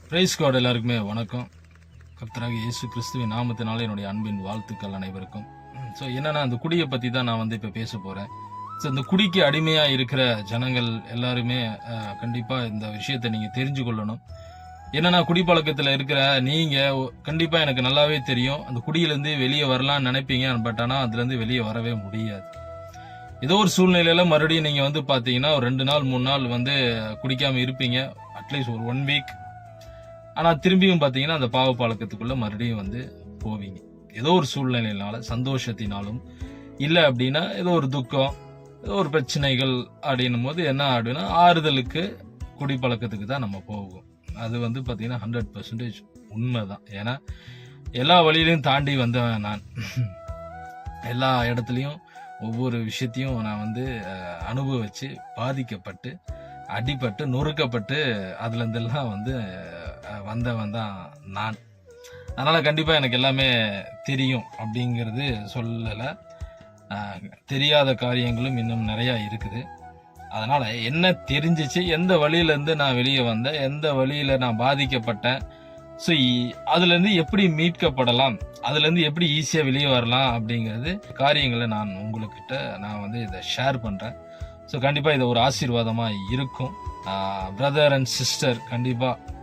Price God எல்லாருக்குமே வணக்கம். கர்த்தராகிய இயேசு கிறிஸ்துவின் நாமத்தினால என்னுடைய அன்பின் வாழ்த்துக்கள் அனைவருக்கும். ஸோ என்னன்னா, அந்த குடியை பற்றி தான் நான் இப்போ பேச போகிறேன். ஸோ இந்த குடிக்கு அடிமையாக இருக்கிற ஜனங்கள் எல்லாருமே கண்டிப்பாக இந்த விஷயத்தை நீங்கள் தெரிஞ்சு கொள்ளணும். என்னன்னா, குடிப்பழக்கத்தில் இருக்கிற நீங்கள் கண்டிப்பாக எனக்கு நல்லாவே தெரியும், அந்த குடியிலேருந்து வெளியே வரலான்னு நினைப்பீங்க. பட் ஆனால் அதுலேருந்து வெளியே வரவே முடியாது. ஏதோ ஒரு சூழ்நிலையில மறுபடியும் நீங்கள் பார்த்தீங்கன்னா ஒரு 2 நாள் 3 நாள் குடிக்காமல் இருப்பீங்க, அட்லீஸ்ட் ஒரு 1 வீக். ஆனால் திரும்பியும் பார்த்தீங்கன்னா அந்த பாவ பழக்கத்துக்குள்ள மறுபடியும் போவீங்க. ஏதோ ஒரு சூழ்நிலையினால, சந்தோஷத்தினாலும் இல்லை அப்படின்னா ஏதோ ஒரு துக்கம், ஏதோ ஒரு பிரச்சனைகள் அப்படின்னும் போது என்ன ஆடுனா, ஆறுதலுக்கு குடிப்பழக்கத்துக்கு தான் நம்ம போவோம். அது பார்த்தீங்கன்னா 100% உண்மைதான். ஏன்னா எல்லா வழியிலையும் தாண்டி வந்தவன் நான். எல்லா இடத்துலையும் ஒவ்வொரு விஷயத்தையும் நான் அனுபவிச்சு, பாதிக்கப்பட்டு, அடிபட்டு, நொறுக்கப்பட்டு அதுல இருந்தெல்லாம் வந்தவன் தான் நான். அதனால கண்டிப்பா எனக்கு எல்லாமே தெரியும் அப்படிங்கிறது சொல்லலை. தெரியாத காரியங்களும் இன்னும் நிறைய இருக்குது. அதனால என்ன தெரிஞ்சிச்சு, எந்த வழியில இருந்து நான் வெளியே வந்தேன், எந்த வழியில நான் பாதிக்கப்பட்டேன், ஸோ அதுலேருந்து எப்படி மீட்கப்படலாம், அதுலேருந்து எப்படி ஈஸியாக வெளியே வரலாம் அப்படிங்கிறது காரியங்களை நான் உங்கள்கிட்ட இதை ஷேர் பண்ணுறேன். ஸோ கண்டிப்பாக இது ஒரு ஆசீர்வாதமாக இருக்கும். பிரதர் அண்ட் சிஸ்டர், கண்டிப்பாக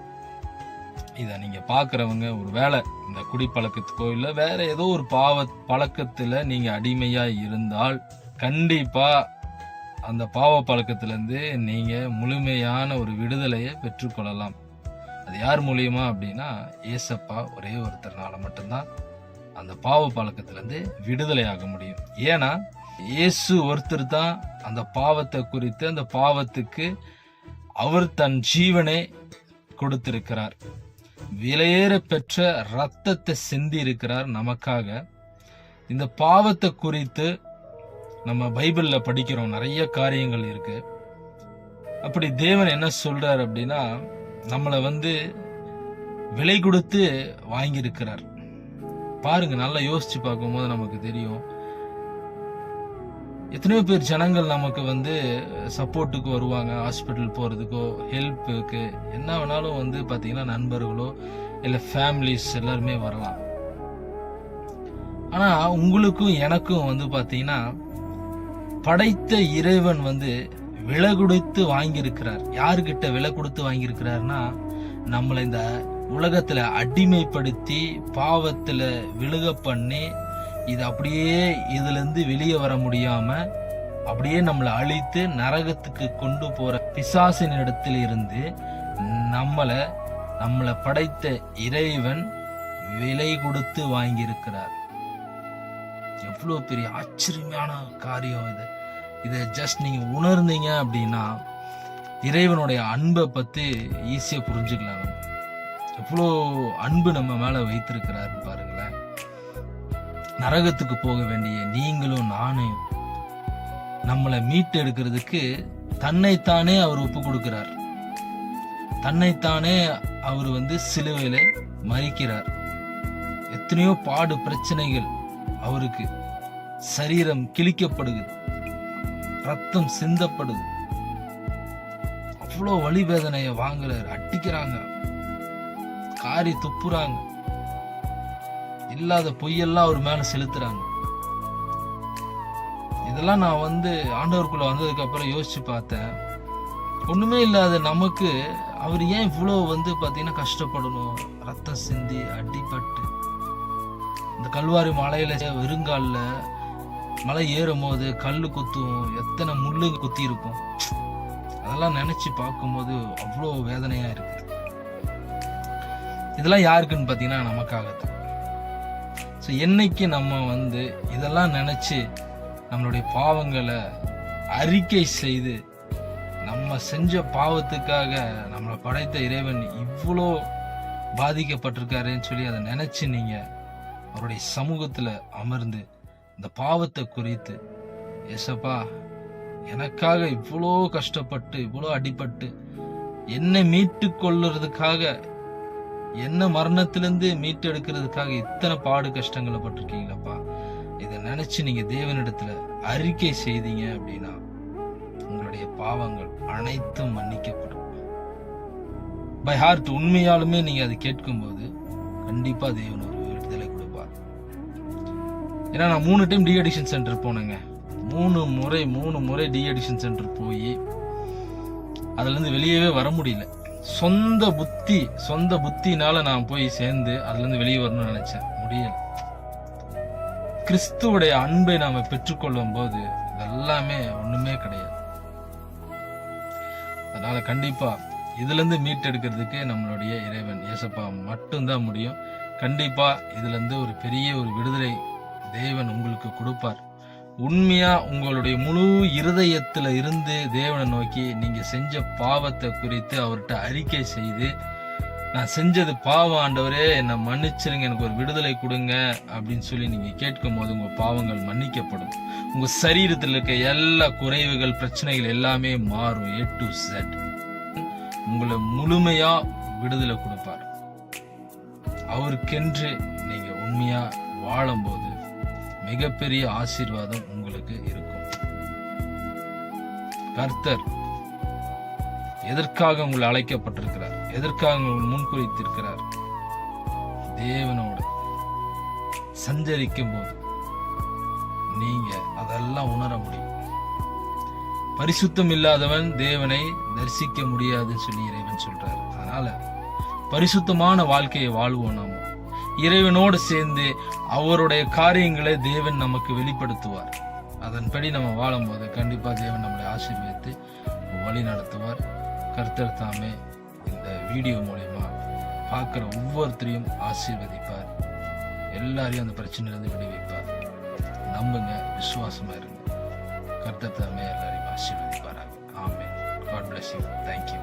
இதை நீங்கள் பார்க்குறவங்க ஒரு வேளை இந்த குடிப்பழக்கத்துக்கோ இல்லை வேற ஏதோ ஒரு பாவ பழக்கத்தில் நீங்கள் அடிமையாக இருந்தால் கண்டிப்பாக அந்த பாவ பழக்கத்திலேருந்து நீங்கள் முழுமையான ஒரு விடுதலையை பெற்றுக்கொள்ளலாம். அது யார் மூலியமா அப்படின்னா, ஏசப்பா ஒரே ஒருத்தர்னால மட்டும்தான் அந்த பாவ பழக்கத்திலேருந்து விடுதலை ஆக முடியும். ஏன்னா இயேசு ஒருத்தர் தான் அந்த பாவத்தை குறித்து, அந்த பாவத்துக்கு அவர் தன் ஜீவனை கொடுத்திருக்கிறார். விலையேற பெற்ற ரத்தத்தை சிந்தி இருக்கிறார் நமக்காக. இந்த பாவத்தை குறித்து நம்ம பைபிள்ல படிக்கிறோம், நிறைய காரியங்கள் இருக்கு. அப்படி தேவன் என்ன சொல்றார் அப்படின்னா, நம்மளை விலை கொடுத்து வாங்கியிருக்கிறார். பாருங்க, நல்லா யோசிச்சு பார்க்கும்போது நமக்கு தெரியும், எத்தனையோ பேர் ஜனங்கள் நமக்கு சப்போர்ட்டுக்கு வருவாங்க, ஹாஸ்பிட்டல் போறதுக்கோ ஹெல்ப்புக்கு என்ன வேணாலும் பாத்தீங்கன்னா நண்பர்களோ இல்லை ஃபேமிலிஸ் எல்லாருமே வரலாம். ஆனா உங்களுக்கும் எனக்கும் பாத்தீங்கன்னா படைத்த இறைவன் விலை கொடுத்து வாங்கியிருக்கிறார். யாருக்கிட்ட விலை கொடுத்து வாங்கியிருக்கிறார்னா, நம்மளை இந்த உலகத்துல அடிமைப்படுத்தி பாவத்துல விழுக பண்ணி, இது அப்படியே இதுல இருந்து வெளியே வர முடியாம அப்படியே நம்மளை அழித்து நரகத்துக்கு கொண்டு போற பிசாசின் இடத்துல இருந்து நம்மளை படைத்த இறைவன் விலை கொடுத்து வாங்கியிருக்கிறார். எவ்வளவு பெரிய ஆச்சரியமான காரியம் இது. இதை ஜஸ்ட் நீங்க உணர்ந்தீங்க அப்படின்னா இறைவனுடைய அன்பை பத்தி ஈஸியா புரிஞ்சுக்கலாம். எவ்வளோ அன்பு நம்ம மேல வைத்திருக்கிறாரு பாருங்களேன். நரகத்துக்கு போக வேண்டிய நீங்களும் நானும் நம்மளை மீட்டு எடுக்கிறதுக்கு தன்னைத்தானே அவர் ஒப்பு கொடுக்கிறார். தன்னைத்தானே அவர் சிலுவையில மரிக்கிறார். எத்தனையோ பாடு பிரச்சனைகள் அவருக்கு, சரீரம் கிழிக்கப்படுது, ரத்தம் சிந்தப்படுது, அவ்வளோ வலி வேதனைய வாங்குறாரு. அடிக்கிறாங்க, காரி துப்புறாங்க, இல்லாத பொய்யெல்லாம் அவர் மேல செலுத்துறாங்க. இதெல்லாம் நான் ஆண்டவருக்குள்ள வந்ததுக்கு அப்புறம் யோசிச்சு பார்த்தேன். ஒண்ணுமே இல்லாத நமக்கு அவர் ஏன் இவ்வளவு பாத்தீங்கன்னா கஷ்டப்படணும், ரத்தம் சிந்தி அடிபட்டு இந்த கல்வாரி மலையில வெறுங்கால்ல மலை ஏறும் போது கல்லு குத்தும், எத்தனை முள்ளு குத்தி இருக்கும். அதெல்லாம் நினைச்சு பார்க்கும்போது அவ்வளோ வேதனையா இருக்கு. இதெல்லாம் யாருக்குன்னு பாத்தீங்கன்னா நமக்காகத்தான். ஸோ என்னைக்கு நம்ம இதெல்லாம் நினைச்சு நம்மளுடைய பாவங்களை அறிக்கை செய்து, நம்ம செஞ்ச பாவத்துக்காக நம்மளை படைத்த இறைவன் இவ்வளோ பாதிக்கப்பட்டிருக்காருன்னு சொல்லி அதை நினைச்சு நீங்க அவருடைய சமூகத்துல அமர்ந்து இந்த பாவத்தை குறித்து, ஏசப்பா எனக்காக இவ்வளோ கஷ்டப்பட்டு இவ்வளோ அடிபட்டு என்னை மீட்டு கொள்ளுறதுக்காக, என்ன மரணத்திலிருந்து மீட்டு எடுக்கிறதுக்காக இத்தனை பாடு கஷ்டங்களை பட்டிருக்கீங்களப்பா, இதை நினைச்சு நீங்க தேவனிடத்துல அறிக்கை செய்தீங்க அப்படின்னா உங்களுடைய பாவங்கள் அனைத்தும் மன்னிக்கப்படும். பை ஹார்ட் உண்மையாலுமே நீங்க அதை கேட்கும்போது கண்டிப்பா தேவன் ஒரு விடுதலை கொடுப்பார். ஏன்னா நான் 3 டைம் டி அடிக்ஷன் சென்டர் போனேங்க. 3 முறை டி அடிக்ஷன் சென்டர் போய் அதுல இருந்து வெளியவே வர முடியல. சொந்த புத்தினால நான் போய் சேர்ந்து அதுல இருந்து வெளியே வரணும்னு நினைச்சேன், முடியல. கிறிஸ்துவுடைய அன்பை நாம பெற்றுக்கொள்ளும் போது இதெல்லாமே ஒண்ணுமே கிடையாது. அதனால கண்டிப்பா இதுல இருந்து மீட்டெடுக்கிறதுக்கு நம்மளுடைய இறைவன் இயேசப்பா மட்டும்தான் முடியும். கண்டிப்பா இதுல இருந்து ஒரு பெரிய ஒரு விடுதலை தேவன் உங்களுக்கு கொடுப்பார். உண்மையா உங்களுடைய முழு இருதயத்துல இருந்து தேவனை நோக்கி நீங்க செஞ்ச பாவத்தை குறித்து அவர்கிட்ட அறிக்கை செய்து, நான் செஞ்சது பாவம் ஆண்டவரே, என்னை மன்னிச்சிருங்க, எனக்கு ஒரு விடுதலை கொடுங்க அப்படின்னு சொல்லி நீங்க கேட்கும் போது உங்க பாவங்கள் மன்னிக்கப்படும். உங்க சரீரத்தில் இருக்க எல்லா குறைவுகள், பிரச்சனைகள் எல்லாமே மாறும். A to Z உங்களை முழுமையா விடுதலை கொடுப்பார். அவருக்கென்று நீங்க உண்மையா வாழும்போது மிகப்பெரிய ஆசீர்வாதம் உங்களுக்கு இருக்கும். கர்த்தர் எதற்காக உங்களை அழைக்கப்பட்டிருக்கிறார், எதற்காக உங்களை முன்குறித்திருக்கிறார்? தேவனோடு சஞ்சரிக்கும் போது நீங்க அதெல்லாம் உணர முடியும். பரிசுத்தம் இல்லாதவன் தேவனை தரிசிக்க முடியாதுன்னு சொல்லி இறைவன் சொல்றாரு. அதனால பரிசுத்தமான வாழ்க்கையை வாழ்வோம். நாம இறைவனோடு சேர்ந்து அவருடைய காரியங்களை தேவன் நமக்கு வெளிப்படுத்துவார். அதன்படி நம்ம வாழும்போது கண்டிப்பா தேவன் நம்மளை ஆசீர்வதித்து வழி நடத்துவார். கர்த்தர் தாமே இந்த வீடியோ மூலமா பார்க்கிற ஒவ்வொருத்தரையும் ஆசீர்வதிப்பார். எல்லாரையும் அந்த பிரச்சனையிலிருந்து விடுவிப்பார். நம்புங்க, விசுவாசமா இருங்க. கர்த்தர் தாமே எல்லாரையும் ஆசீர்வதிப்பார். ஆமென். God bless you. Thank you.